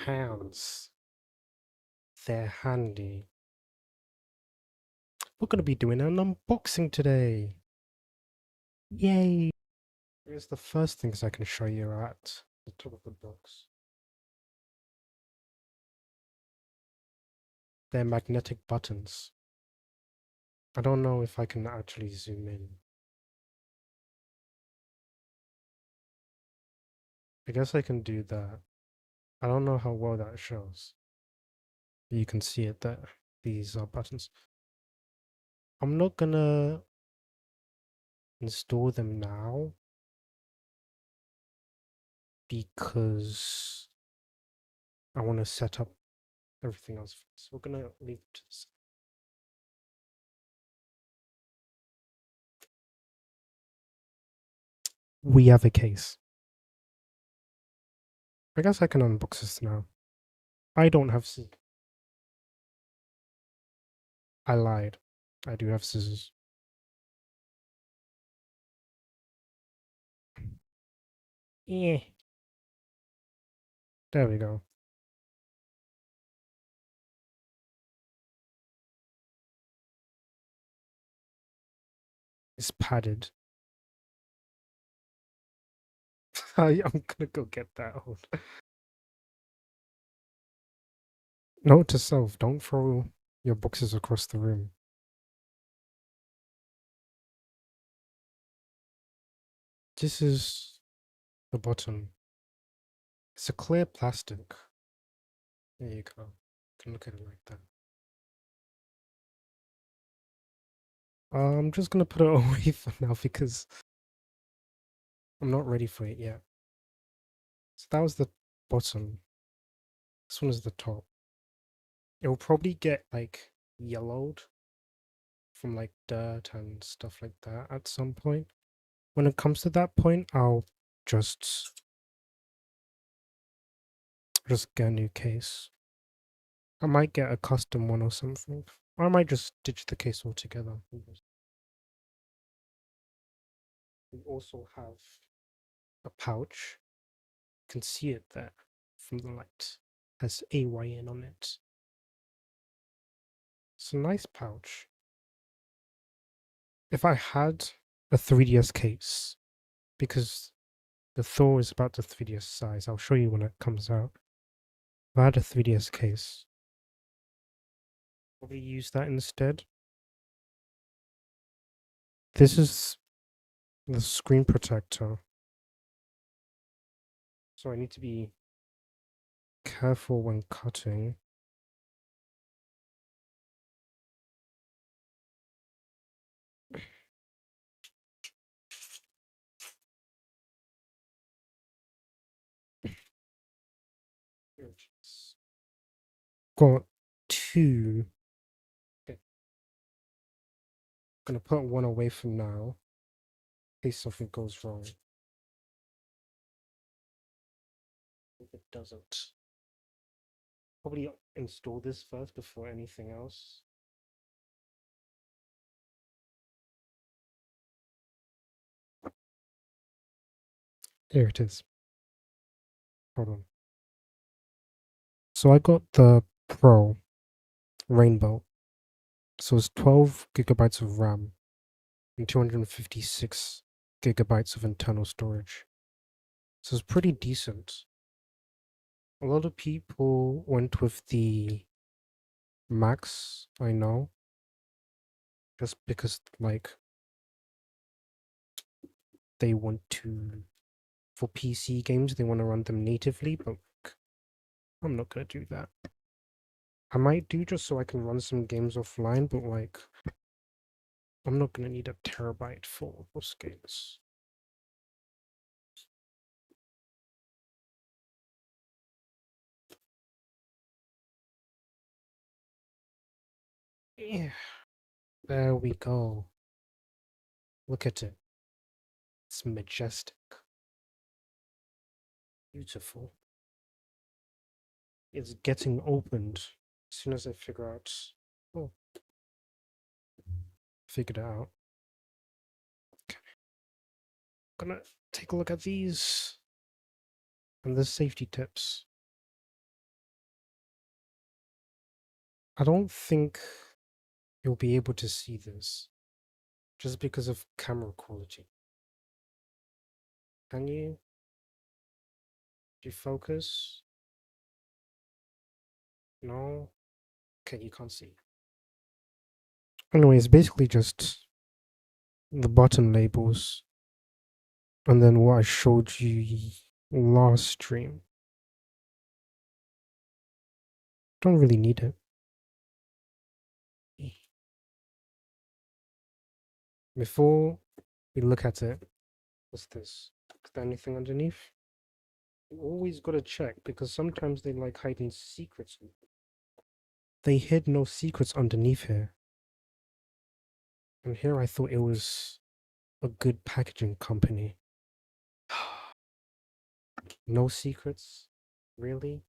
hands. They're handy. We're going to be doing an unboxing today. Yay! Here's the first things I can show you at the top of the box. They're magnetic buttons. I don't know if I can actually zoom in. I guess I can do that. I don't know how well that shows. You can see it there. These are buttons. I'm not gonna install them now because I want to set up everything else. So we're gonna leave it to the side. We have a case. I guess I can unbox this now. I don't have scissors. I lied. I do have scissors. Yeah. There we go. It's padded. I'm gonna go get that. Note to self, don't throw your boxes across the room. This is the bottom. It's a clear plastic. There you go. You can look at it like that. I'm just gonna put it away for now because I'm not ready for it yet. So that was the bottom. This one is the top. It will probably get like yellowed from like dirt and stuff like that at some point. When it comes to that point, I'll just get a new case. I might get a custom one or something. Or I might just ditch the case altogether. We also have a pouch. You can see it there from the light. It has AYN on it. It's a nice pouch. If I had a 3DS case, because the Thor is about the 3DS size, I'll show you when it comes out. If I had a 3DS case, probably use that instead. This is the screen protector. So I need to be careful when cutting. Got two. Okay. Gonna put one away for now, in case something goes wrong. If it doesn't, probably install this first before anything else. There it is. Hold on. So I got the Pro Rainbow. So it's 12 gigabytes of RAM and 256 gigabytes of internal storage. So it's pretty decent. A lot of people went with the Max, I know, just because like they want to, for PC games, they want to run them natively, but I'm not gonna do that. I might do just so I can run some games offline, but like I'm not gonna need a terabyte full of those games. Yeah, there we go. Look at it. It's majestic. Beautiful. It's getting opened as soon as I figure out. Oh, figured it out. Okay. Gonna take a look at these and the safety tips. I don't think you'll be able to see this just because of camera quality. Can you? Do you focus? No? Okay, you can't see. Anyway, it's basically just the button labels and then what I showed you last stream. Don't really need it. Before we look at it, what's this? Is there anything underneath? You always gotta check because sometimes they like hiding secrets. They hid no secrets underneath here. And here I thought it was a good packaging company. No secrets? Really?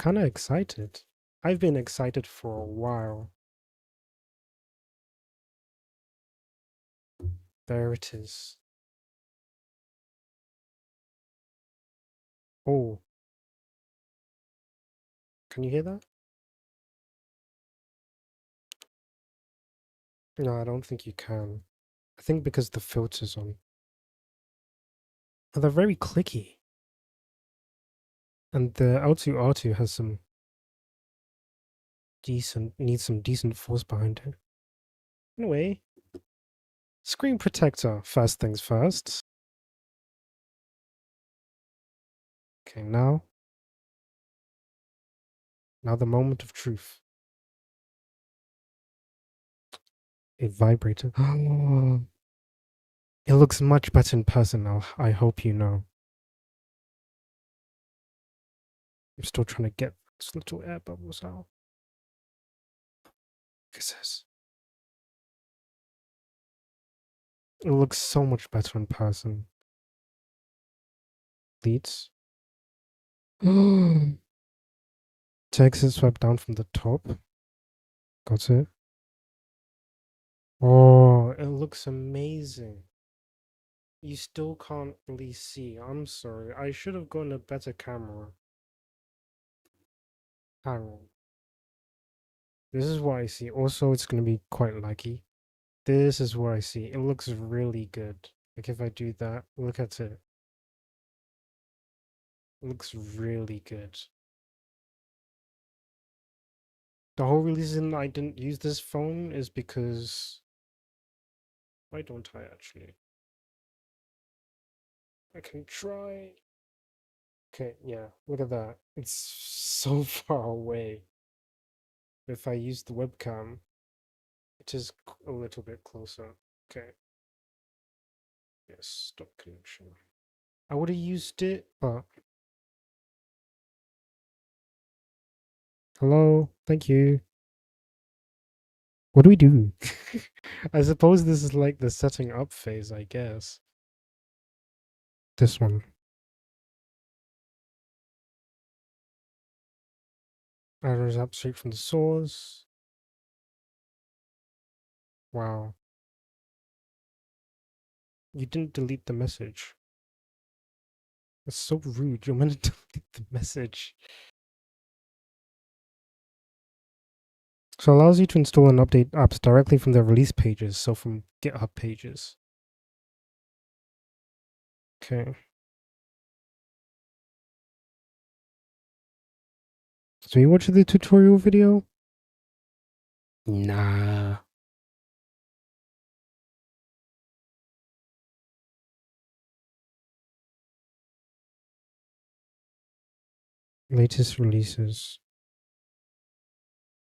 Kinda excited. I've been excited for a while. There it is. Oh, can you hear that? No, I don't think you can. I think because the filter's on. Oh, they're very clicky. And the L2R2 has some needs some decent force behind it. Anyway, screen protector, first things first. Okay, now the moment of truth. It vibrated. It looks much better in person now. I hope you know. I'm still trying to get these little air bubbles out. Look at this. It looks so much better in person. Leads. Text is swept down from the top. Got it. Oh, it looks amazing. You still can't really see. I'm sorry. I should have gotten a better camera. Hang on. This is what I see. Also, it's going to be quite laggy. This is what I see. It looks really good. Like if I do that, look at it. It looks really good. The whole reason I didn't use this phone is because... Why don't I actually? I can try. Okay, yeah, look at that. It's so far away. If I use the webcam, it is a little bit closer. Okay. Yes, stop connection. I would have used it, but... Hello, thank you. What do we do? I suppose this is like the setting up phase, I guess. This one. Arrows up straight from the source. Wow. You didn't delete the message. That's so rude. You're meant to delete the message. So it allows you to install and update apps directly from their release pages, so from GitHub pages. Okay. So you watched the tutorial video? Nah. Latest releases.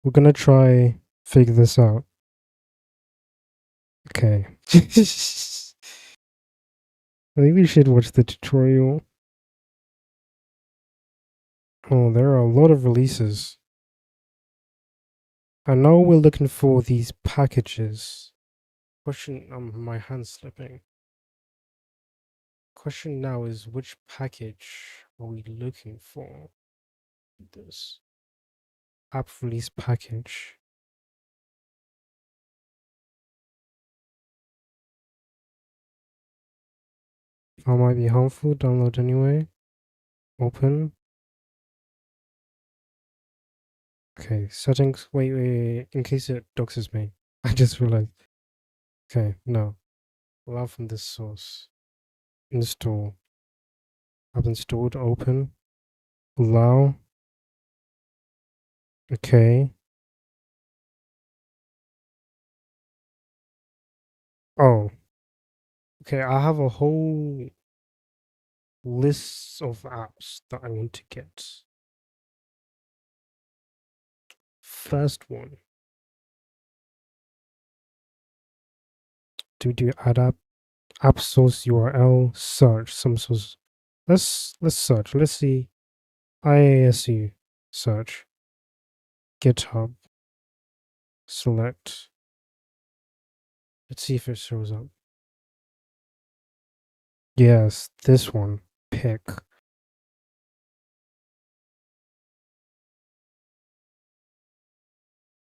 We're gonna try figure this out. Okay. I think we should watch the tutorial. Oh, there are a lot of releases. I know we're looking for these packages. Question, my hand's slipping. Question now is which package are we looking for? This app release package. File might be harmful. Download anyway. Open. Okay, settings. Wait. In case it doxes me. I just realized. Okay, no. Allow from this source. Install. I've installed. Open. Allow. Okay. Oh. Okay, I have a whole list of apps that I want to get. First one. Do add app source URL search some source. Let's search. Let's see. IASU search. GitHub. Select. Let's see if it shows up. Yes, this one. Pick.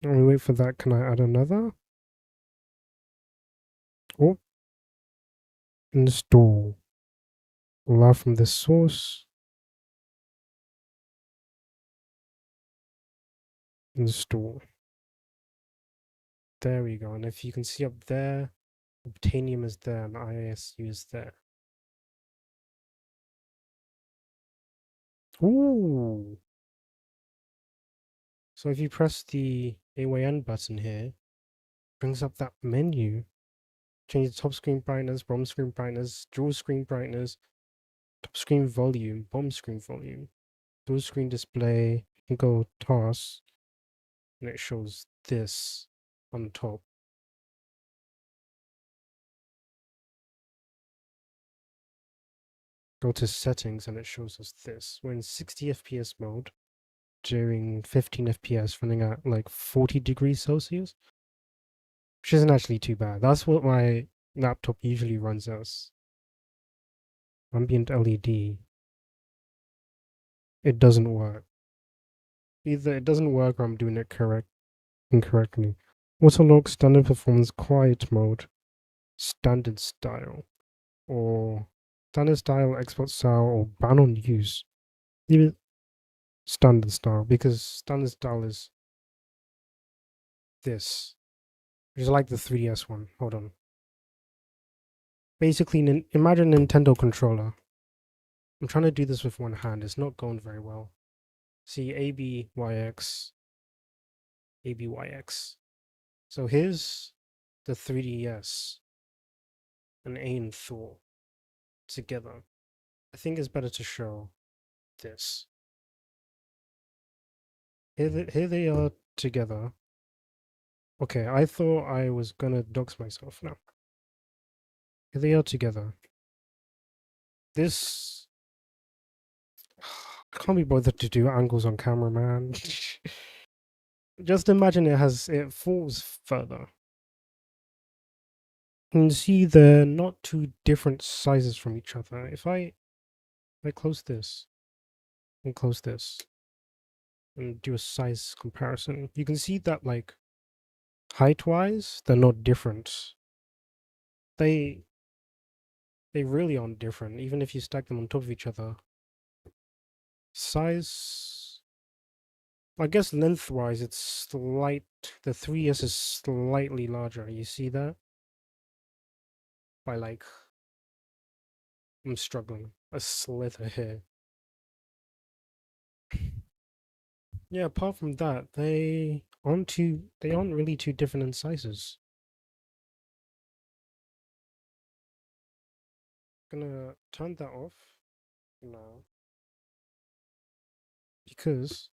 While we wait for that, can I add another? Oh, install. Allow from this source. Install. There we go. And if you can see up there, Obtainium is there and IASU is there. Ooh. So if you press the AYN button here, it brings up that menu. Change the top screen brightness, bottom screen brightness, dual screen brightness, top screen volume, bottom screen volume, dual screen display. You can go tasks, and it shows this on top. Go to settings and it shows us this. We're in 60 FPS mode during 15 FPS running at like 40 degrees Celsius, which isn't actually too bad. That's what my laptop usually runs as. Ambient LED. It doesn't work. Either it doesn't work or I'm doing it incorrectly. Autolock standard performance quiet mode, standard style, or standard style, export style, or ban on use. Leave it standard style because standard style is this, which is like the 3DS one. Hold on. Basically, imagine a Nintendo controller. I'm trying to do this with one hand. It's not going very well. See, ABYX, ABYX. So here's the 3DS and AYN Thor together. I think it's better to show this. Here they are together. Okay, I thought I was gonna dox myself now. Here they are together. This I can't be bothered to do angles on camera, man. Just imagine it falls further. You can see they're not too different sizes from each other. If I close this and close this and do a size comparison, you can see that like height-wise, they're not different. They really aren't different, even if you stack them on top of each other. Size, I guess lengthwise, it's slight. The 3S is slightly larger. You see that? By like, I'm struggling. A slither here. Yeah, apart from that, they aren't really too different in sizes. Gonna turn that off now because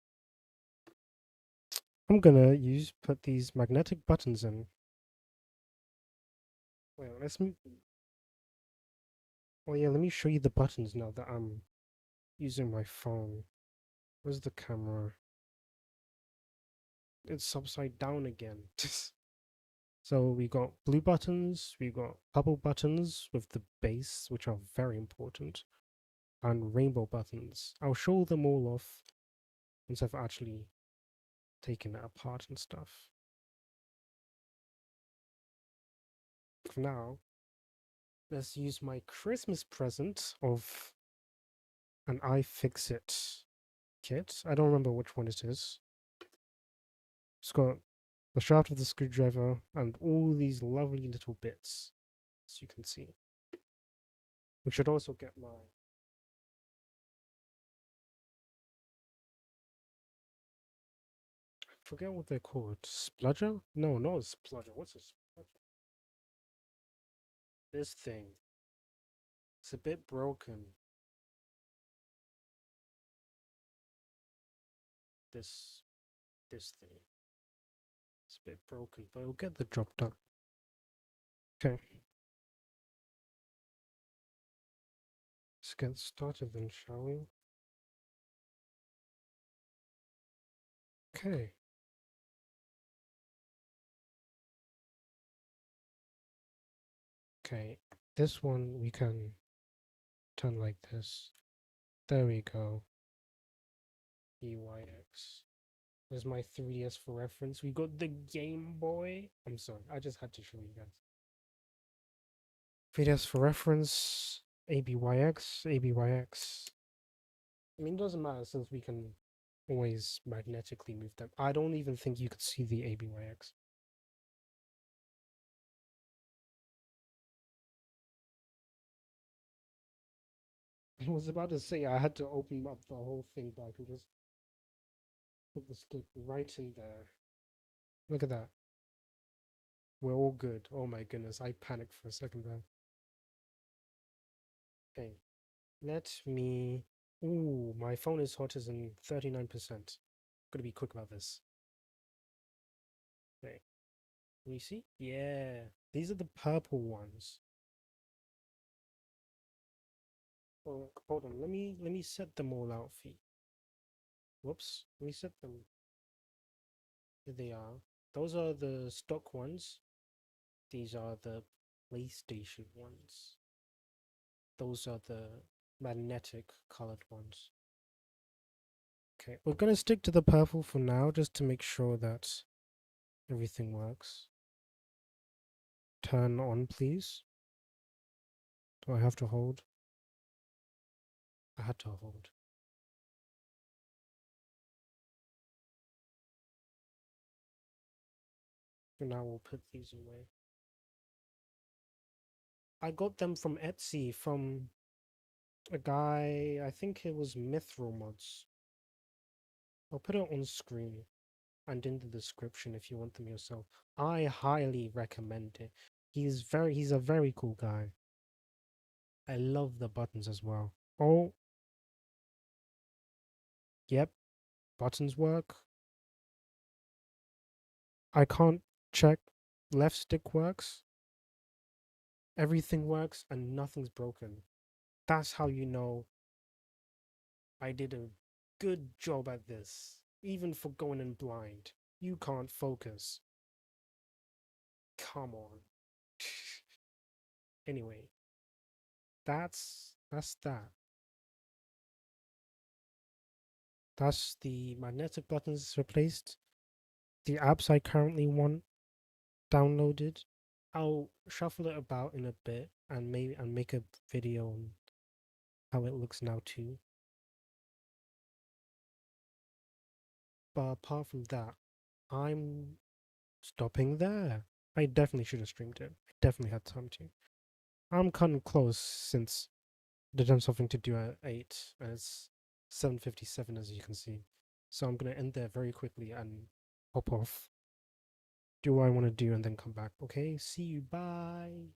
I'm gonna put these magnetic buttons in. Wait, oh yeah, let me show you the buttons now that I'm using my phone. Where's the camera? It's upside down again. So we got blue buttons, we got purple buttons with the base, which are very important, and rainbow buttons. I'll show them all off once I've actually taken it apart and stuff. For now, Let's use my Christmas present of an iFixit kit. I don't remember which one it is. It's got the shaft of the screwdriver and all these lovely little bits, as you can see. We should also get my forget what they're called. Spludger? No, not a spludger. What's a spludger? This thing. It's a bit broken. This thing. It's a bit broken, but it'll get the job done. Okay. Let's get started then, shall we? Okay. Okay. This one we can turn like this. There we go. EYX. There's my 3DS for reference. We got the Game Boy. I'm sorry, I just had to show you guys. 3DS for reference. ABYX. ABYX. I mean, it doesn't matter since we can always magnetically move them. I don't even think you could see the ABYX. I was about to say I had to open up the whole thing back and just put the stick right in there. Look at that. We're all good. Oh my goodness, I panicked for a second there. Okay, let me. Ooh, my phone is hot as in 39%. Gotta be quick about this. Okay, can you see? Yeah, these are the purple ones. Oh, hold on. Let me set them all out for you. Whoops. Let me set them. Here they are. Those are the stock ones. These are the PlayStation ones. Those are the magnetic colored ones. Okay, we're gonna stick to the purple for now, just to make sure that everything works. Turn on, please. Do I have to hold? I had to hold. So now we'll put these away. I got them from Etsy from a guy, I think it was Mithril Mods. I'll put it on screen and in the description if you want them yourself. I highly recommend it. He's a very cool guy. I love the buttons as well. Oh, yep, buttons work. I can't check. Left stick works. Everything works and nothing's broken. That's how you know I did a good job at this. Even for going in blind. You can't focus. Come on. Anyway, that's that. That's the magnetic buttons replaced. The apps I currently want downloaded. I'll shuffle it about in a bit and make a video on how it looks now too. But apart from that, I'm stopping there. I definitely should have streamed it. I definitely had time to. I'm cutting close since I did have something to do at 8 and it's 7:57 as you can see. So I'm gonna end there very quickly and hop off. Do what I want to do and then come back. Okay, see you. Bye.